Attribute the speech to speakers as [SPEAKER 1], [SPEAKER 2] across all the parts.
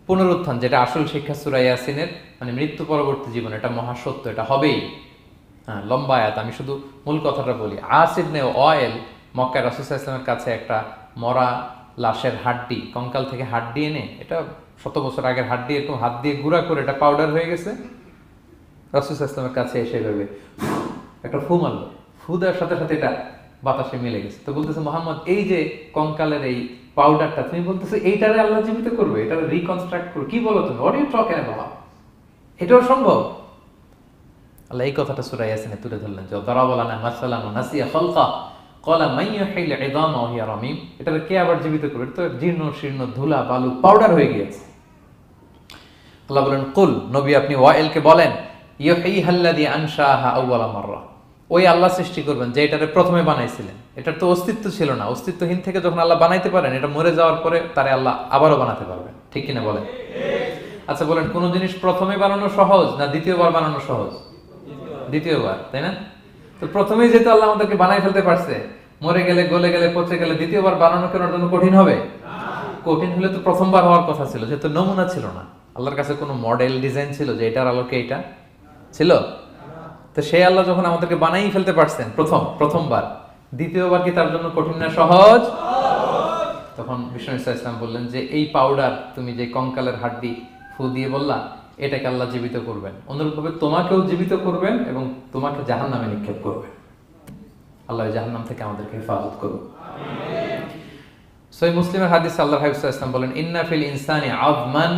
[SPEAKER 1] পুনরুত্থান, যেটা আসল শিক্ষা সূরা ইয়াসিনের, মানে মৃত্যু পরবর্তী জীবন, এটা মহাসত্য, এটা হবেই। হ্যাঁ, লম্বা আয়াত, আমি শুধু মূল কথাটা বলি। আস ইবনে ওয়াইল মক্কায় রাসূল সাল্লাল্লাহু আলাইহি ওয়াসাল্লামের কাছে একটা মরা লাশের হাড্ডি, কঙ্কাল থেকে হাড্ডি এনে, এটা 100 বছর আগের হাড্ডি, এরকম হাত দিয়ে গুঁড়া করে এটা পাউডার হয়ে গেছে, রাসূল সাল্লাল্লাহু আলাইহি ওয়াসাল্লামের কাছে এসে ভেবে একটা ফু মারলো, ফু দেওয়ার সাথে সাথে এটা বাতাসে মিলে গেছে। তো বলতেছে, মুহাম্মদ, এই যে কঙ্কালের এই পাউডারটা, তুমি বলতেছো এইটারে আল্লাহ জীবিত করবে, এটারে রিকনস্ট্রাক্ট করবে, কি বলো তুমি? What are you talking about? এটাও সম্ভব? আল্লাহ এই কথাটা সূরা ইয়াসিনে তুলে ধরলেন, যে দারাবা লানা মাসালান ওয়া নাসিয়া খালকা ক্বালা মান ইউহিল ইযামা ওয়া হিয়া রামীম। এটারে কে আবার জীবিত করবে? এটা তো জীর্ণ শীর্ণ ধুলা বালু পাউডার হয়ে গিয়েছে। আল্লাহ বলেন, কুল, নবী আপনি ওয়াইলকে বলেন, ইউহিহাল্লাযী আনশাহা আউওয়ালা মাররা, ওই আল্লাহ সৃষ্টি করবেন যে এটারে প্রথমে বানাইছিলেন। এটার তো অস্তিত্ব ছিল না, অস্তিত্বহীন থেকে যখন আল্লাহ বানাইতে পারেন, এটা মরে যাওয়ার পরে তারে আল্লাহ আবারও বানাতে পারবেন, ঠিক কিনা বলেন? আচ্ছা বলেন, কোন জিনিস প্রথমে বানানো সহজ না দ্বিতীয়বার বানানো সহজ? দ্বিতীয়বার, তাই না? তো প্রথমেই যেহেতু আল্লাহ আমাদেরকে বানাই ফেলতে পারছে, মরে গেলে গলে গেলে পচে গেলে দ্বিতীয়বার বানানো কেন জন্য কঠিন হবে? কঠিন হলে তো প্রথমবার হওয়ার কথা ছিল, যেহেতু নমুনা ছিল না, আল্লাহর কাছে কোনো মডেল ডিজাইন ছিল যে এটার আলোকে এটা ছিল? তো সেই আল্লাহ যখন আমাদেরকে বানাই ফেলতে পারছেন প্রথমবার, দ্বিতীয়বার কি তার জন্য কঠিন না সহজ? তখন বিষ্ণু ইসলাম বললেন যে এই পাউডার, তুমি যে কঙ্কালের হাড্ডি ফু দিয়ে বললা, এটাকে আল্লাহ জীবিত করবেন, অনুরূপভাবে তোমাকেও জীবিত করবেন এবং তোমাকে জাহান্নামে নিক্ষেপ করবেন। আল্লাহ জাহান্নাম থেকে আমাদেরকে হেফাজত করুন। সহিহ মুসলিমের হাদিসে আল্লাহর হাবিব সাল্লাল্লাহু আলাইহি ওয়াসাল্লাম বলেন, ইন্না ফিল ইনসানি আযমান,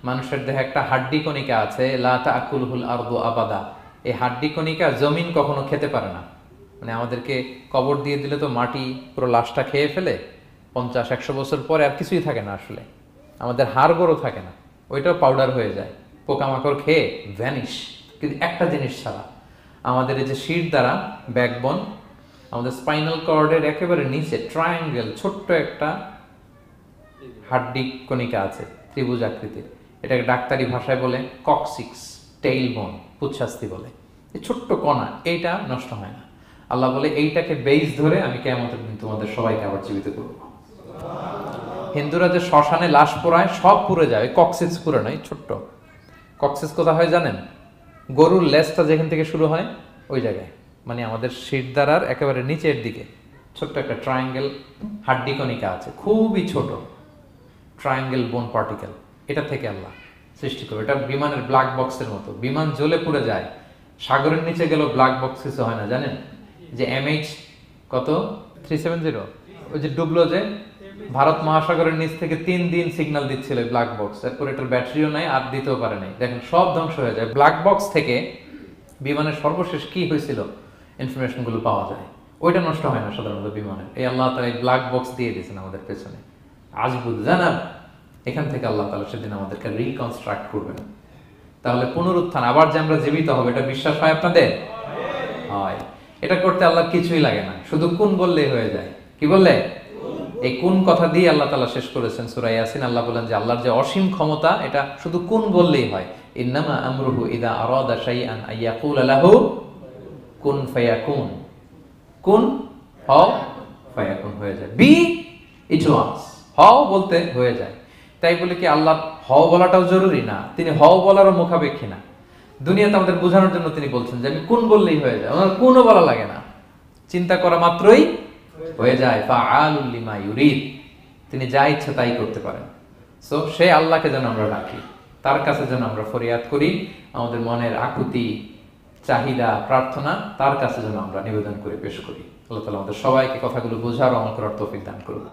[SPEAKER 1] মানুষের দেহে একটা হাড্ডি কণিকা আছে, লা তাকুলুল আরদু আবাদা, এই হাড্ডি কণিকা জমিন কখনো খেতে পারে না। মানে আমাদেরকে কবর দিয়ে দিলে তো মাটি পুরো লাশটা খেয়ে ফেলে, 50-100 বছর পরে আর কিছুই থাকে না, আসলে আমাদের হাড়গোড়ও থাকে না, ওইটাও পাউডার হয়ে যায়, পোকামাকড় খেয়ে ভ্যানিশ। কিন্তু একটা জিনিস ছাড়া, আমাদের এই যে শির দ্বারা ব্যাকবোন, আমাদের স্পাইনাল কর্ডের একেবারে নিচে ট্রায়াঙ্গেল ছোট্ট একটা হাড্ডি কণিকা আছে, ত্রিভুজ আকৃতির, এটাকে ডাক্তারি ভাষায় বলে কক্সিক্স টেইল বোন, পুচ্ছাস্তি বলে। এই ছোট্ট কণা, এইটা নষ্ট হয় না। আল্লাহ বলে, এইটাকে বেইস ধরে আমি কিয়ামতের দিন তোমাদের সবাইকে আবার জীবিত করব। হিন্দুরা যে শ্মশানে লাশ পোড়ায়, সব পুড়ে যায়, কক্সিক্স পুড়ে নয়, ছোট্ট কক্সিক্স কোথা হয় জানেন? গরুর লেজটা যেখান থেকে শুরু হয় ওই জায়গায়, মানে আমাদের শিরদাঁড়ার একেবারে নিচের দিকে ছোট্ট একটা ট্রায়াঙ্গেল হাড্ডি কণিকা আছে, খুবই ছোট ট্রায়াঙ্গেল বোন পার্টিকেল, এটা থেকে আল্লাহ সৃষ্টি করবে। এটা বিমানের ব্ল্যাক বক্সের মতো, বিমান জ্বলে পুড়ে যায়, সাগরের নিচে গেল ব্ল্যাক বক্স কিছু হয় না, জানেন? যে MH কত 370, ওই যে ডুবলো, যে ভারত মহাসাগরের নিচ থেকে 3 দিন সিগন্যাল দিচ্ছিল ব্ল্যাক বক্স, এরপর এটার ব্যাটারিও নাই, আর দিতেও পারে নাই, দেখেন সব ধ্বংস হয়ে যায়। ব্ল্যাক বক্স থেকে বিমানের সর্বশেষ কি হয়েছিল ইনফরমেশন গুলো পাওয়া যায়, ওইটা নষ্ট হয় না সাধারণত বিমানে। এই আল্লাহ তাআলা এই ব্ল্যাক বক্স দিয়ে দিয়েছেন আমাদের পেছনে, আজবুল জানাব, এখান থেকে আল্লাহ তাআলা সেদিন আমাদেরকে রিকনস্ট্রাক্ট করবেন। তাহলে পুনরুত্থান, আবার যে আমরা জীবিত হব, এটা বিশ্বাস হয় আপনাদের? হয়। এটা করতে আল্লাহ কিছুই লাগে না, শুধু কুন বললেই হয়ে যায়। কি বললে? এই কুন কথা দিয়ে আল্লাহ তাআলা শেষ করেছেন সূরা ইয়াসিন। আল্লাহ বলেন যে আল্লাহর যে অসীম ক্ষমতা, এটা শুধু কুন বললেই হয়। ইন্নামা আমরুহু ইযা আরাদা শাইআন আইয়াকুলা লাহু কুন ফায়াকুন, কুন হও ফায়াকুন, হয়ে যায়, বি ইট ওয়াজ, হও বলতে হয়ে যায়। তাই বলে কি আল্লাহ হও বলাটাও জরুরি না? তিনি হও বলারও মুখাপেক্ষী না। দুনিয়াতে আমাদের বোঝানোর জন্য তিনি বলছেন যে আমি কুন বললেই হয়ে যায়, ওনার কুনও বলা লাগে না, চিন্তা করা মাত্রই হয়ে যায়। ফাআলুল লিমা ইউরিদ, তিনি যা ইচ্ছা তাই করতে পারেন। সো সেই আল্লাহকে যেন আমরা ডাকি, তার কাছে যেন আমরা ফরিয়াদ করি, আমাদের মনের আকুতি, চাহিদা, প্রার্থনা তার কাছে যেন আমরা নিবেদন করে পেশ করি। আল্লাহ তাআলা আমাদের সবাইকে কথাগুলো বোঝার ও আমল করার তৌফিক দান করুন।